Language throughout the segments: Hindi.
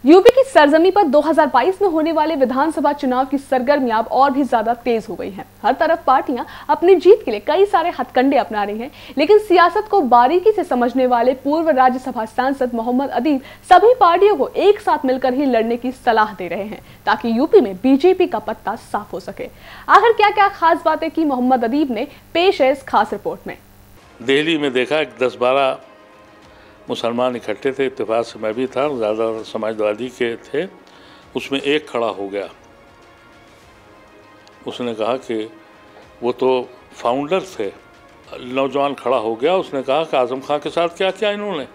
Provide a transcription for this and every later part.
यूपी की सरजमी पर 2022 में होने वाले विधानसभा चुनाव की सरगर्मियां अब और भी ज्यादा तेज हो गई हैं। हर तरफ पार्टियां अपनी जीत के लिए कई सारे हथकंडे अपना रही हैं, लेकिन सियासत को बारीकी से समझने वाले पूर्व राज्यसभा सांसद मोहम्मद अदीब सभी पार्टियों को एक साथ मिलकर ही लड़ने की सलाह दे रहे हैं ताकि यूपी में बीजेपी का पत्ता साफ हो सके। आखिर क्या क्या खास बातें की मोहम्मद अदीब ने, पेश है इस खास रिपोर्ट में। दिल्ली में देखा 10-12 मुसलमान इकट्ठे थे, इत्तेफाक से मैं भी था, ज़्यादा समाजवादी के थे। उसमें एक खड़ा हो गया, उसने कहा कि वो तो फाउंडर थे। नौजवान खड़ा हो गया, उसने कहा कि आज़म खां के साथ क्या किया इन्होंने,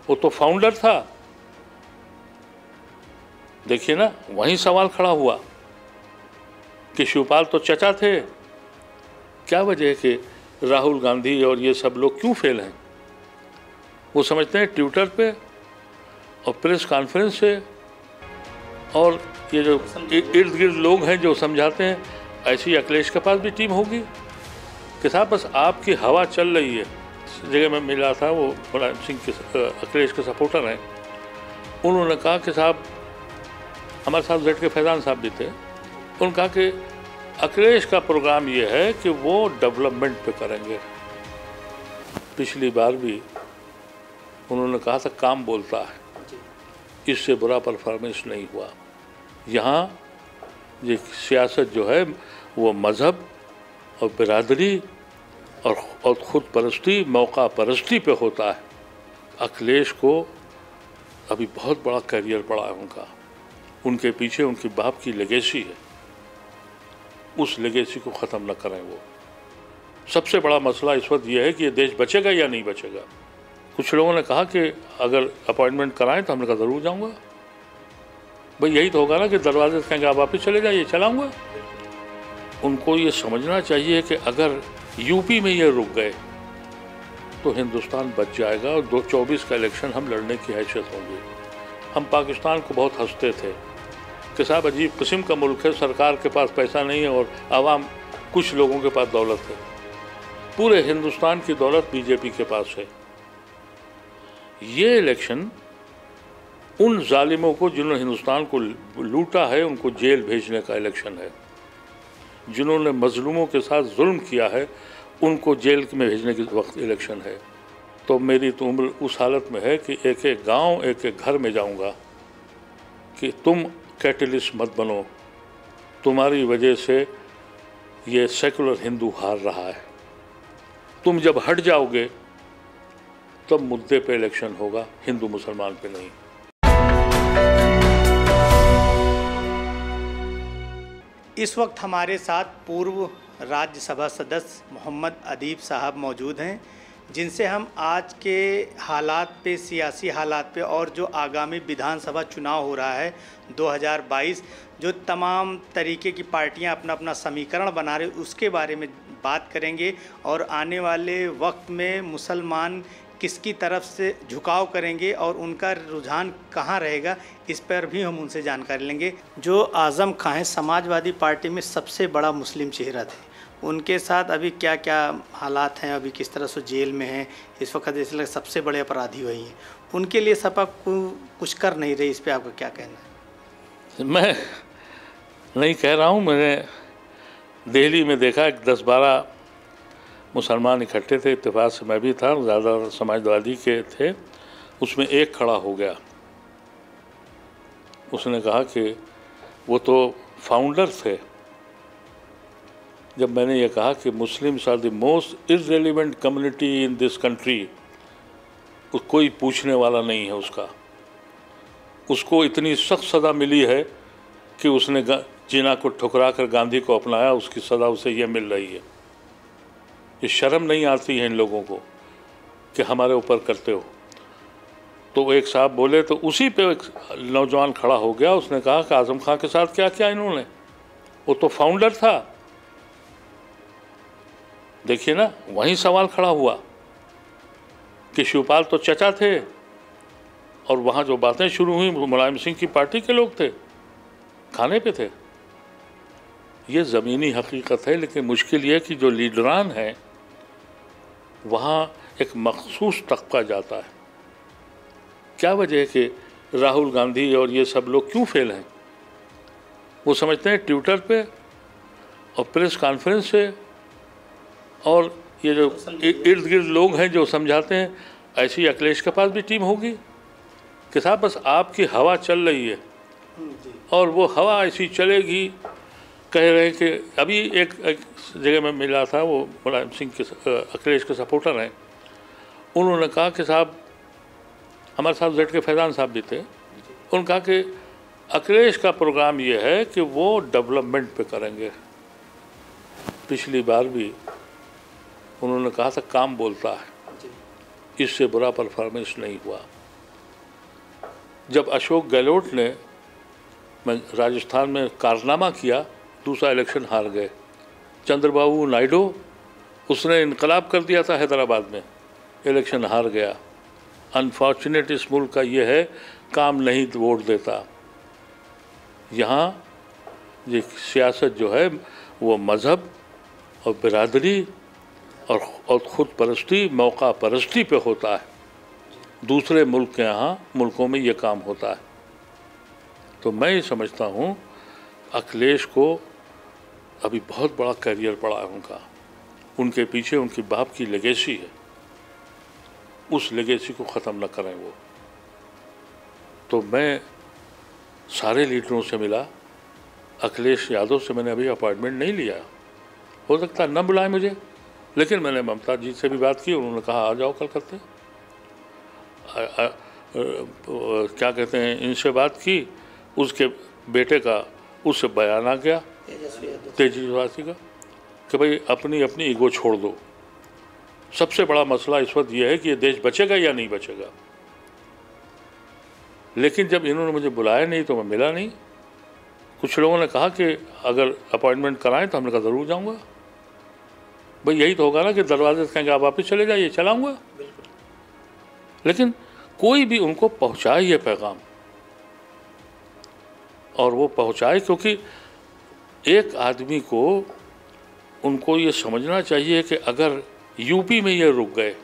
वो तो फाउंडर था। देखिए ना, वहीं सवाल खड़ा हुआ कि शिवपाल तो चचा थे। क्या वजह है कि राहुल गांधी और ये सब लोग क्यों फेल हैं? वो समझते हैं ट्विटर पे और प्रेस कॉन्फ्रेंस से, और ये जो इर्द गिर्द लोग हैं जो समझाते हैं, ऐसी अखिलेश के पास भी टीम होगी कि साहब बस आपकी हवा चल रही है। इस जगह में मिला था, वो मुलायम सिंह के अखिलेश के सपोर्टर हैं। उन्होंने कहा कि साहब, हमारे साथ बैठ के फैजान साहब भी थे, उन्होंने कहा कि अखिलेश का प्रोग्राम ये है कि वो डेवलपमेंट पे करेंगे। पिछली बार भी उन्होंने कहा था काम बोलता है, इससे बुरा परफॉर्मेंस नहीं हुआ। यहाँ ये सियासत जो है वो मज़हब और बिरादरी और ख़ुद परस्ती, मौका परस्ती पे होता है। अखिलेश को अभी बहुत बड़ा करियर पड़ा है उनका, उनके पीछे उनके बाप की लेगेसी है। उस लेगेसी को ख़त्म न करें। वो सबसे बड़ा मसला इस वक्त ये है कि ये देश बचेगा या नहीं बचेगा। कुछ लोगों ने कहा कि अगर अपॉइंटमेंट कराएं तो हमने कहा ज़रूर जाऊंगा। भाई यही तो होगा ना कि दरवाजे से कहेंगे आप वापस चले जाइए, चलाऊंगा। उनको ये समझना चाहिए कि अगर यूपी में ये रुक गए तो हिंदुस्तान बच जाएगा और 2024 का इलेक्शन हम लड़ने की हैसियत होंगे। हम पाकिस्तान को बहुत हंसते थे कि साहब अजीब किस्म का मुल्क है, सरकार के पास पैसा नहीं है और आवाम कुछ लोगों के पास दौलत है। पूरे हिंदुस्तान की दौलत बीजेपी के पास है। ये इलेक्शन उन जालिमों को जिन्होंने हिंदुस्तान को लूटा है, उनको जेल भेजने का इलेक्शन है। जिन्होंने मजलूमों के साथ जुल्म किया है, उनको जेल में भेजने के वक्त इलेक्शन है। तो मेरी तो उम्र उस हालत में है कि एक एक गांव, एक एक घर में जाऊंगा कि तुम कैटलिस्ट मत बनो, तुम्हारी वजह से ये सेकुलर हिंदू हार रहा है। तुम जब हट जाओगे तब मुद्दे पे इलेक्शन होगा, हिंदू मुसलमान पे नहीं। इस वक्त हमारे साथ पूर्व राज्यसभा सदस्य मोहम्मद अदीब साहब मौजूद हैं, जिनसे हम आज के हालात पे, सियासी हालात पे और जो आगामी विधानसभा चुनाव हो रहा है 2022, जो तमाम तरीके की पार्टियां अपना अपना समीकरण बना रहे, उसके बारे में बात करेंगे। और आने वाले वक्त में मुसलमान किसकी तरफ से झुकाव करेंगे और उनका रुझान कहाँ रहेगा, इस पर भी हम उनसे जानकारी लेंगे। जो आज़म खां हैं, समाजवादी पार्टी में सबसे बड़ा मुस्लिम चेहरा थे, उनके साथ अभी क्या क्या हालात हैं, अभी किस तरह से जेल में हैं, इस वक्त जैसे लगे सबसे बड़े अपराधी वही हैं, उनके लिए सपा कुछ कर नहीं रही, इस पर आपका क्या कहना है? मैं नहीं कह रहा हूँ, मैंने दिल्ली में देखा 10-12 मुसलमान इकट्ठे थे, इत्तेफाक से मैं भी था, ज़्यादा समाजवादी के थे। उसमें एक खड़ा हो गया, उसने कहा कि वो तो फाउंडर थे। जब मैंने ये कहा कि Muslims are the most irrelevant community in this country, कोई पूछने वाला नहीं है उसको इतनी सख्त सज़ा मिली है कि उसने जिना को ठुकरा कर गांधी को अपनाया, उसकी सज़ा उसे ये मिल रही है। ये शर्म नहीं आती है इन लोगों को कि हमारे ऊपर करते हो। तो एक साहब बोले तो उसी पे एक नौजवान खड़ा हो गया, उसने कहा कि आज़म खां के साथ क्या किया इन्होंने, वो तो फाउंडर था। देखिए ना, वहीं सवाल खड़ा हुआ कि शिवपाल तो चचा थे, और वहाँ जो बातें शुरू हुई मुलायम सिंह की पार्टी के लोग थे, खाने पे थे। ये ज़मीनी हकीकत है, लेकिन मुश्किल ये कि जो लीडरान हैं वहाँ एक मखसूस तबका जाता है। क्या वजह है कि राहुल गांधी और ये सब लोग क्यों फेल हैं। वो समझते हैं ट्विटर पे और प्रेस कॉन्फ्रेंस से, और ये जो इर्द गिर्द लोग हैं जो समझाते हैं, ऐसी अखिलेश के पास भी टीम होगी कि साहब बस आपकी हवा चल रही है और वो हवा ऐसी चलेगी। कह रहे हैं कि अभी एक जगह में मिला था, वो मुलायम सिंह के अखिलेश के सपोर्टर हैं, उन्होंने कहा कि साहब, हमारे साथ जेड के फैज़ान साहब भी थे, उन्होंने कहा कि अखिलेश का प्रोग्राम ये है कि वो डेवलपमेंट पे करेंगे। पिछली बार भी उन्होंने कहा था काम बोलता है, इससे बुरा परफॉर्मेंस नहीं हुआ। जब अशोक गहलोत ने राजस्थान में कारनामा किया, दूसरा इलेक्शन हार गए। चंद्रबाबू नायडू, उसने इनकलाब कर दिया था हैदराबाद में, इलेक्शन हार गया। अनफॉर्चुनेट इस मुल्क का ये है, काम नहीं वोट देता। यहाँ ये सियासत जो है वो मज़हब और बिरादरी और ख़ुद परस्ती, मौका परस्ती पे होता है। दूसरे मुल्क के यहाँ मुल्कों में ये काम होता है। तो मैं ये समझता हूँ अखिलेश को अभी बहुत बड़ा करियर पड़ा है उनका, उनके पीछे उनकी बाप की लेगेसी है, उस लेगेसी को ख़त्म न करें वो। तो मैं सारे लीडरों से मिला, अखिलेश यादव से मैंने अभी अपॉइंटमेंट नहीं लिया, हो सकता है न बुलाए मुझे, लेकिन मैंने ममता जी से भी बात की, उन्होंने कहा आ जाओ कलकत्ते। क्या कहते हैं, इनसे बात की, उसके बेटे का उससे बयान आ गया तेजस्वी का कि भाई अपनी अपनी ईगो छोड़ दो। सबसे बड़ा मसला इस वक्त यह है कि ये देश बचेगा या नहीं बचेगा। लेकिन जब इन्होंने मुझे बुलाया नहीं तो मैं मिला नहीं। कुछ लोगों ने कहा कि अगर अपॉइंटमेंट कराएं तो हमने कहा ज़रूर जाऊंगा। भाई यही तो होगा ना कि दरवाजे से कहेंगे आप वापस चले जाइए, चलाऊंगा। लेकिन कोई भी उनको पहुंचाए ये पैगाम, और वो पहुंचाए, क्योंकि एक आदमी को उनको ये समझना चाहिए कि अगर यूपी में ये रुक गए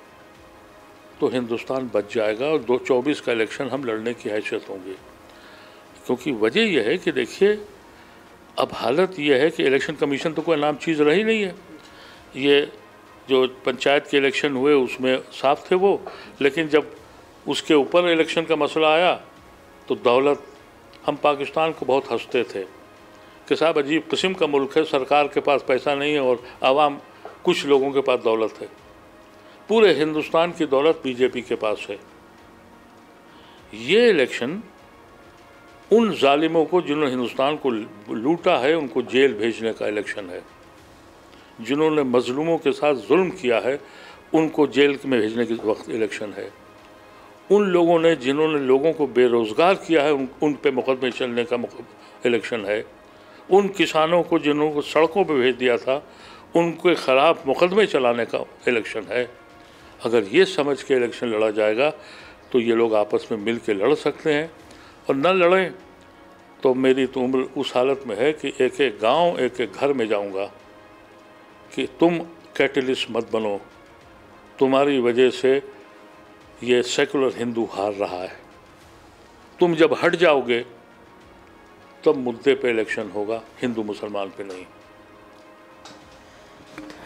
तो हिंदुस्तान बच जाएगा और 2024 का इलेक्शन हम लड़ने की हैसियत होंगे। क्योंकि वजह यह है कि देखिए अब हालत यह है कि इलेक्शन कमीशन तो कोई नाम चीज़ रही नहीं है। ये जो पंचायत के इलेक्शन हुए उसमें साफ थे वो, लेकिन जब उसके ऊपर इलेक्शन का मसला आया तो दौलत, हम पाकिस्तान को बहुत हंसते थे कि साहब अजीब किस्म का मुल्क है, सरकार के पास पैसा नहीं है और आवाम कुछ लोगों के पास दौलत है। पूरे हिंदुस्तान की दौलत बीजेपी के पास है। ये इलेक्शन उन जालिमों को जिन्होंने हिंदुस्तान को लूटा है उनको जेल भेजने का इलेक्शन है। जिन्होंने मजलूमों के साथ जुल्म किया है उनको जेल में भेजने के वक्त इलेक्शन है। उन लोगों ने जिन्होंने लोगों को बेरोज़गार किया है उन पे मुकदमे चलने का इलेक्शन है। उन किसानों को जिन्होंने सड़कों पे भेज दिया था उनके ख़िलाफ़ मुकदमे चलाने का इलेक्शन है। अगर ये समझ के इलेक्शन लड़ा जाएगा तो ये लोग आपस में मिल के लड़ सकते हैं, और न लड़ें तो मेरी तो उम्र उस हालत में है कि एक एक गांव, एक एक घर में जाऊंगा कि तुम कैटलिस्ट मत बनो, तुम्हारी वजह से ये सेकुलर हिंदू हार रहा है। तुम जब हट जाओगे तब मुद्दे पे इलेक्शन होगा, हिंदू मुसलमान पे नहीं।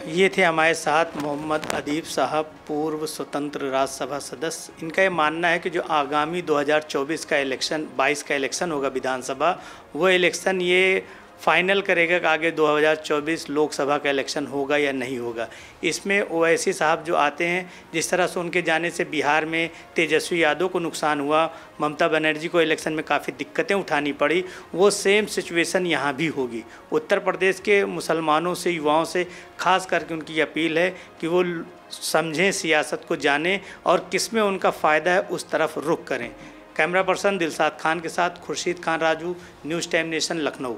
ये थे हमारे साथ मोहम्मद अदीब साहब, पूर्व स्वतंत्र राज्यसभा सदस्य। इनका ये मानना है कि जो आगामी 2024 का इलेक्शन, 22 का इलेक्शन होगा विधानसभा, वो इलेक्शन ये फाइनल करेगा कि आगे 2024 लोकसभा का इलेक्शन होगा या नहीं होगा। इसमें ओवैसी साहब जो आते हैं, जिस तरह से उनके जाने से बिहार में तेजस्वी यादव को नुकसान हुआ, ममता बनर्जी को इलेक्शन में काफ़ी दिक्कतें उठानी पड़ी, वो सेम सिचुएशन यहाँ भी होगी। उत्तर प्रदेश के मुसलमानों से, युवाओं से खास करके उनकी अपील है कि वो समझें, सियासत को जानें और किस में उनका फ़ायदा है उस तरफ रुख करें। कैमरा पर्सन दिलशाद खान के साथ Khurshid Khan Raju, news time nation, Lucknow.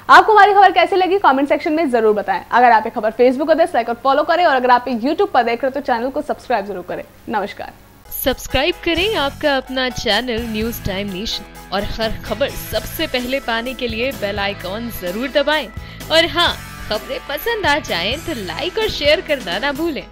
आपको हमारी खबर कैसी लगी कमेंट सेक्शन में जरूर बताएं। अगर आप ये खबर फेसबुक पर देख, लाइक और फॉलो करें, और अगर आप यूट्यूब पर देख रहे हो तो चैनल को सब्सक्राइब जरूर करें। नमस्कार। सब्सक्राइब करें आपका अपना चैनल न्यूज़ टाइम नेशन, और हर खबर सबसे पहले पाने के लिए बेल आइकॉन जरूर दबाएं। और हाँ, खबरें पसंद आ जाएं तो लाइक और शेयर करना ना भूलें।